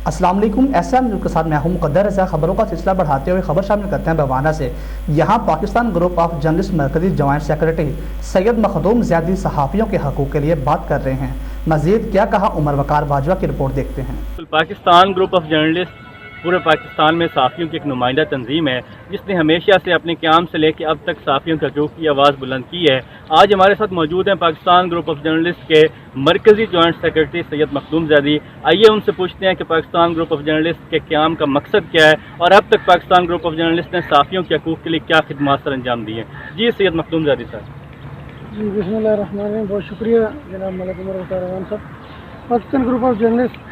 السلام علیکم، ایسا نیوز کے ساتھ میں ہوں مقدر رضا۔ خبروں کا سلسلہ بڑھاتے ہوئے خبر شامل کرتے ہیں بوانہ سے۔ یہاں پاکستان گروپ آف جرنلسٹ مرکزی جوائنٹ سیکرٹری سید مخدوم زیادی صحافیوں کے حقوق کے لیے بات کر رہے ہیں۔ مزید کیا کہا، عمر وقار باجوہ کی رپورٹ دیکھتے ہیں۔ پاکستان گروپ آف جرنلسٹ پورے پاکستان میں صحافیوں کی ایک نمائندہ تنظیم ہے جس نے ہمیشہ سے اپنے قیام سے لے کے اب تک صحافیوں کے حقوق کی آواز بلند کی ہے۔ آج ہمارے ساتھ موجود ہیں پاکستان گروپ آف جرنلسٹ کے مرکزی جوائنٹ سیکرٹری سید مخدوم زیدی۔ آئیے ان سے پوچھتے ہیں کہ پاکستان گروپ آف جرنلسٹ کے قیام کا مقصد کیا ہے اور اب تک پاکستان گروپ آف جرنلسٹ نے صحافیوں کے حقوق کے لیے کیا خدمات سر انجام دی ہیں۔ جی سید مخدوم زیدی صاحب۔ جی بسم اللہ الرحمن الرحیم، بہت شکریہ جناب ملک عمر وقار صاحب۔ پاکستان گروپ آف جرنلسٹ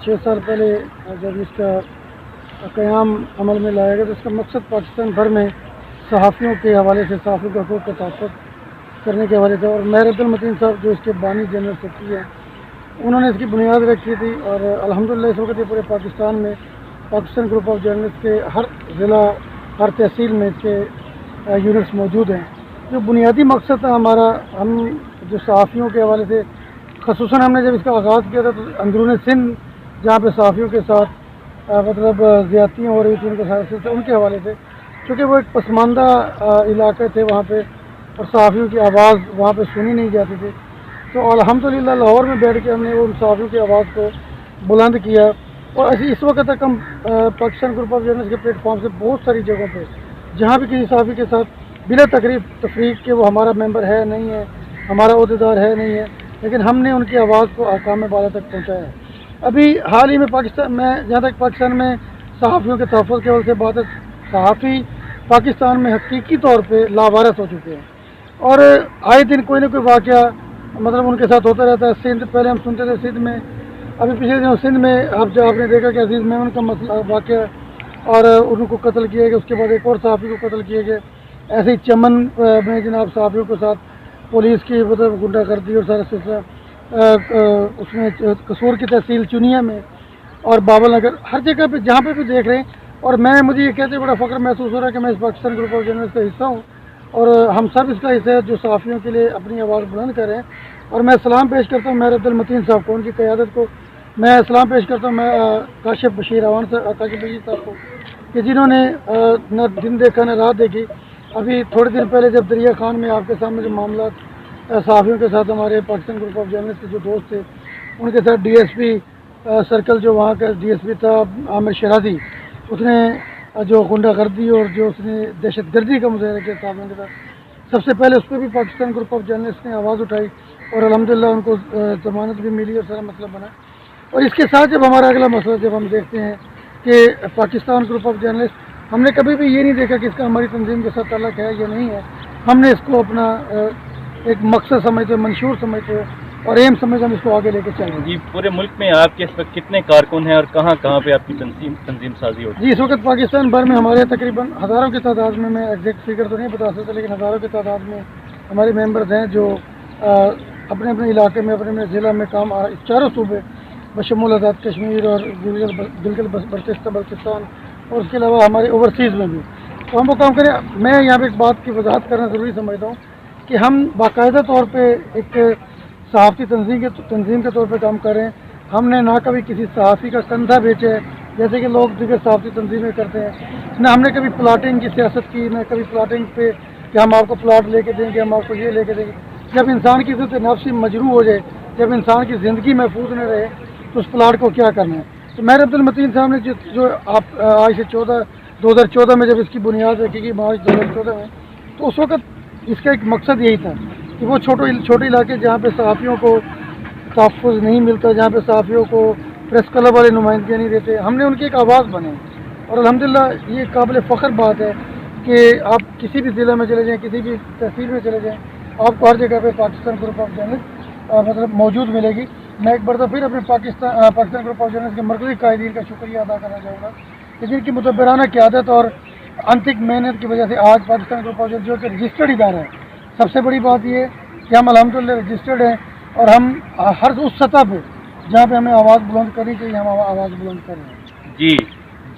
6 سال پہلے جب اس کا قیام عمل میں لایا گیا تو اس کا مقصد پاکستان بھر میں صحافیوں کے حوالے سے صحافیوں کے حقوق کا تحفظ کرنے کے حوالے سے، اور مہر عبدالمتین صاحب جو اس کے بانی جنرل سیکرٹری ہیں انہوں نے اس کی بنیاد رکھی تھی، اور الحمدللہ اس وقت یہ پورے پاکستان میں پاکستان گروپ آف جرنلسٹ کے ہر ضلع ہر تحصیل میں اس کے یونٹس موجود ہیں۔ جو بنیادی مقصد تھا ہمارا، ہم جو صحافیوں کے حوالے سے خصوصاً ہم نے جب اس کا آغاز کیا تھا تو اندرون سندھ جہاں پہ صحافیوں کے ساتھ مطلب زیادتیاں ہو رہی تھیں ان کے حوالے سے، چونکہ وہ ایک پسماندہ علاقے تھے وہاں پہ اور صحافیوں کی آواز وہاں پہ سنی نہیں جاتی تھی، تو الحمدللہ لاہور میں بیٹھ کے ہم نے ان صحافیوں کی آواز کو بلند کیا، اور اس وقت تک ہم پاکستان گروپ آف جرنلسٹ کے پلیٹ فارم سے بہت ساری جگہوں پہ جہاں بھی کسی صحافی کے ساتھ بلا تفریق کہ وہ ہمارا ممبر ہے نہیں ہے، ہمارا عہدیدار ہے نہیں ہے، لیکن ہم نے ان کی آواز کو احکام بالا تک پہنچایا ہے۔ ابھی حال ہی میں پاکستان میں جہاں تک پاکستان میں صحافیوں کے تحفظ کے حوالے سے بات ہے، صحافی پاکستان میں حقیقی طور پہ لاوارث ہو چکے ہیں، اور آئے دن کوئی نہ کوئی واقعہ مطلب ان کے ساتھ ہوتا رہتا ہے۔ سندھ پہلے ہم سنتے تھے سندھ میں، ابھی پچھلے دنوں سندھ میں آپ نے دیکھا کہ عزیز میمن کا مسئلہ واقعہ اور ان کو قتل کیا گیا، اس کے بعد ایک اور صحافی کو قتل کیا گیا۔ ایسے ہی چمن میں جناب صحافیوں کے ساتھ پولیس کی مطلب غنڈہ گردی اور سارا سلسلہ، اس میں قصور کی تحصیل چنیا میں اور بابل نگر، ہر جگہ پہ جہاں پہ بھی دیکھ رہے ہیں، اور مجھے یہ کہتے بڑا فخر محسوس ہو رہا ہے کہ میں اس پاکستان گروپ آف جرنلسٹ کا حصہ ہوں، اور ہم سب اس کا حصہ ہے جو صحافیوں کے لیے اپنی آواز بلند کر رہے ہیں۔ اور میں سلام پیش کرتا ہوں مہر عبدالمتین صاحب کو، ان کی قیادت کو میں سلام پیش کرتا ہوں، میں کاشف بشیر صاحب کو کہ جنہوں نے نہ دن دیکھا نہ رات دیکھی۔ ابھی تھوڑے دن پہلے جب دریا خان میں آپ کے سامنے جو معاملات صحافیوں کے ساتھ ہمارے پاکستان گروپ آف جرنلسٹ کے جو دوست تھے ان کے ساتھ ڈی ایس پی سرکل جو وہاں کا ڈی ایس پی تھا عامر شرازی، اس نے جو غنڈہ گردی اور جو اس نے دہشت گردی کا مظاہرہ کیا صحافیوں کے ساتھ، سب سے پہلے اس پہ بھی پاکستان گروپ آف جرنلسٹ نے آواز اٹھائی اور الحمدللہ ان کو ضمانت بھی ملی اور سارا مسئلہ بنا۔ اور اس کے ساتھ جب ہمارا اگلا مسئلہ جب ہم دیکھتے ہیں کہ پاکستان گروپ آف جرنلسٹ، ہم نے کبھی بھی یہ نہیں دیکھا کہ اس کا ہماری تنظیم کے ساتھ تعلق ہے یا نہیں ہے، ہم نے اس کو اپنا ایک مقصد سمجھتے منشور سمجھتے اور ایم سمجھ ہم اس کو آگے لے کے چلیں۔ جی پورے ملک میں آپ کے اس وقت کتنے کارکن ہیں اور کہاں کہاں پہ آپ کی تنظیم سازی ہوتی ہے؟ جی اس وقت پاکستان بھر میں ہمارے تقریباً ہزاروں کی تعداد میں ایگزیکٹ فگر تو نہیں بتا سکتا، لیکن ہزاروں کی تعداد میں ہمارے ممبرز ہیں جو اپنے اپنے علاقے میں اپنے اپنے ضلع میں کام چاروں صوبے بشمول آزاد کشمیر اور گلگت بلتستان اور اس کے علاوہ ہمارے اوورسیز میں بھی تو ہم وہ کام کریں۔ میں یہاں پہ ایک بات کی وضاحت کرنا ضروری سمجھتا ہوں کہ ہم باقاعدہ طور پہ ایک صحافتی تنظیم کے طور پہ کام کر رہے ہیں۔ ہم نے نہ کبھی کسی صحافی کا کندھا بیچا ہے جیسے کہ لوگ دیگر صحافتی تنظیمیں کرتے ہیں، نہ ہم نے کبھی پلاٹنگ کی سیاست کی، نہ کبھی پلاٹنگ پہ کہ ہم آپ کو پلاٹ لے کے دیں گے، ہم آپ کو یہ لے کے دیں گے۔ جب انسان کی عزت نفس مجروح ہو جائے، جب انسان کی زندگی محفوظ نہ رہے تو اس پلاٹ کو کیا کرنا ہے۔ تو مہر عبدالمتین صاحب نے جو آپ آج سے 2014 میں جب اس کی بنیاد رکھی گئی، مارچ 2014 میں، تو اس وقت اس کا ایک مقصد یہی تھا کہ وہ چھوٹے علاقے جہاں پہ صحافیوں کو تحفظ نہیں ملتا، جہاں پہ صحافیوں کو پریس کلب والے نمائندگیاں نہیں دیتے، ہم نے ان کی ایک آواز بنے، اور الحمدللہ یہ قابل فخر بات ہے کہ آپ کسی بھی ضلع میں چلے جائیں، کسی بھی تحصیل میں چلے جائیں، آپ کو ہر جگہ پہ پاکستان گروپ آف جرنلسٹ مطلب موجود ملے گی۔ میں ایک بار پھر اپنے پاکستان گروپ آف جرنلسٹ کے مرکزی قائدین کا شکریہ ادا کرنا چاہوں گا کہ جن کی متبرانہ قیادت اور انتھک محنت کی وجہ سے آج پاکستان گروپ آف جرنلسٹ جو کہ رجسٹرڈ ادارہ ہے، سب سے بڑی بات یہ ہے کہ ہم الحمدللہ رجسٹرڈ ہیں، اور ہم ہر اس سطح پہ جہاں پہ ہمیں آواز بلند کرنی چاہیے ہم آواز بلند کر رہے ہیں۔ جی